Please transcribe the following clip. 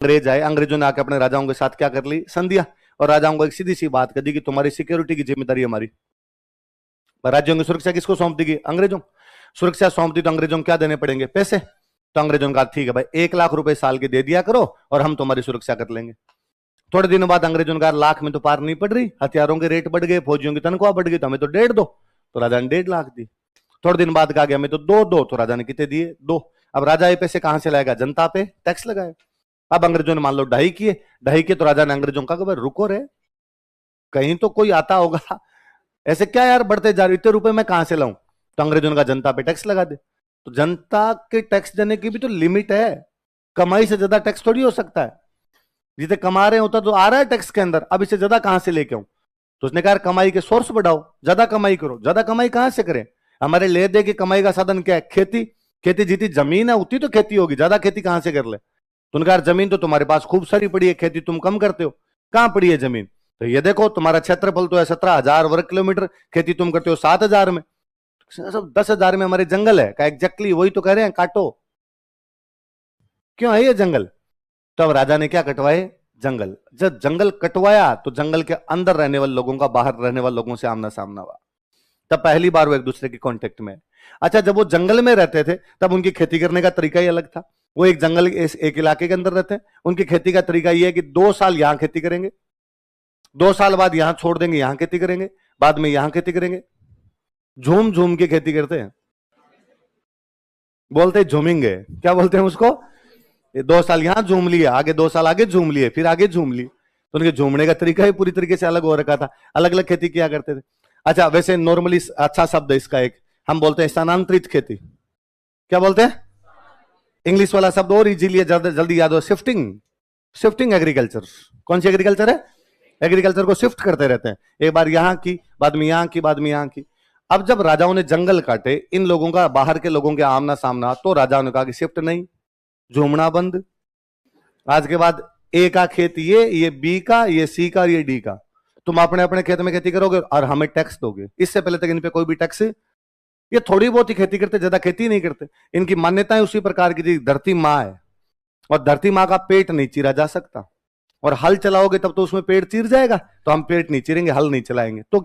अंग्रेज आए, अंग्रेजों ने आके अपने राजाओं के साथ क्या कर ली, संधियां, और राजाओं को एक सीधी सी बात कर दी कि तुम्हारी सिक्योरिटी की जिम्मेदारी हमारी। राज्यों की सुरक्षा किसको सौंप दी गई, अंग्रेजों। सुरक्षा सौंप दी तो अंग्रेजों को क्या देने पड़ेंगे, पैसे। तो अंग्रेजों ने कहा ठीक है भाई 1 लाख रुपए साल के दे दिया करो और हम तुम्हारी सुरक्षा कर लेंगे। थोड़े दिनों बाद अंग्रेजों ने कहा लाख में तो पार नहीं पड़ रही, हथियारों के रेट बढ़ गए, फौजियों की तनख्वाह बढ़ गई, तो हमें तो 1.5 दो। तो राजा ने 1.5 लाख दी। थोड़े दिन बाद कहा गया हमें तो 2 दो, तो राजा ने कितने दिए, 2। अब राजा ये पैसे कहां से लाएगा, जनता पे टैक्स लगाए। अब अंग्रेजों ने मान लो 2.5 किए, 2.5 किए, तो राजा ने अंग्रेजों का भाई रुको रे, कहीं तो कोई आता होगा, ऐसे क्या यार बढ़ते जा रहे, इतने रुपए मैं कहां से लाऊं। तो अंग्रेजों ने कहा जनता पे टैक्स लगा दे। तो जनता के टैक्स देने की भी तो लिमिट है, कमाई से ज्यादा टैक्स थोड़ी हो सकता है। जितने कमा रहे होता तो आ रहा है टैक्स के अंदर, अब इससे ज्यादा कहां से लेके आऊं। तो उसने कहा कमाई के सोर्स बढ़ाओ, ज्यादा कमाई करो। ज्यादा कमाई कहां से करें, हमारे ले दे की कमाई का साधन क्या है, खेती। खेती जितनी जमीन है उतनी तो खेती होगी, ज्यादा खेती कहां से कर ले। तो उनका जमीन तो तुम्हारे पास खूब सारी पड़ी है, खेती तुम कम करते हो, कहां पड़ी है जमीन। तो ये देखो तुम्हारा क्षेत्रफल तो है 17,000 वर्ग किलोमीटर, खेती तुम करते हो 7,000 में, सब 10,000 में हमारे जंगल है का, एग्जैक्टली वही तो कह रहे हैं, काटो। क्यों है ये जंगल। तो अब राजा ने क्या कटवाए, जंगल। जब जंगल कटवाया तो जंगल के अंदर रहने वाले लोगों का बाहर रहने वाले लोगों से आमना सामना हुआ, तब पहली बार वो एक दूसरे के कांटेक्ट में। अच्छा, जब वो जंगल में रहते थे तब उनकी खेती करने का तरीका ही अलग था। वो एक जंगल एक इलाके के अंदर रहते हैं, उनकी खेती का तरीका यह है कि 2 साल यहां खेती करेंगे, 2 साल बाद यहां छोड़ देंगे, यहां खेती करेंगे, बाद में यहां खेती करेंगे। झूम झूम के खेती करते हैं, बोलते हैं झूमेंगे, क्या बोलते हैं उसको, 2 साल यहां झूम लिए, आगे 2 साल आगे झूम लिए, फिर आगे झूम लिए। तो उनके झूमने का तरीका ही पूरी तरीके से अलग हो रखा था, अलग अलग खेती किया करते थे। अच्छा, वैसे नॉर्मली अच्छा शब्द है इसका एक, हम बोलते हैं स्थानांतरित खेती। क्या बोलते हैं, इंग्लिश वाला शब्द और इजीली जल्दी याद हो, शिफ्टिंग। शिफ्टिंग एग्रीकल्चर, कौन सी एग्रीकल्चर है, एग्रीकल्चर को शिफ्ट करते रहते हैं, एक बार यहां की, बाद में यहां की, बाद में यहां की। अब जब राजाओं ने जंगल काटे, इन लोगों का बाहर के लोगों के आमना सामना, तो राजाओं ने कहा कि शिफ्ट नहीं, झूमना बंद। आज के बाद ए का खेत ये बी का, ये सी का, ये डी का, तुम अपने अपने खेत में खेती करोगे और हमें टैक्स दोगे। इससे पहले तक इन पे कोई भी टैक्स, ये थोड़ी बहुत ही खेती करते, ज्यादा खेती नहीं करते। इनकी मान्यताएं उसी प्रकार की थी, धरती माँ है और धरती माँ का पेट नहीं चीरा जा सकता, और हल चलाओगे तब तो उसमें पेट चीर जाएगा, तो हम पेट नहीं चीरेंगे, हल नहीं चलाएंगे। तो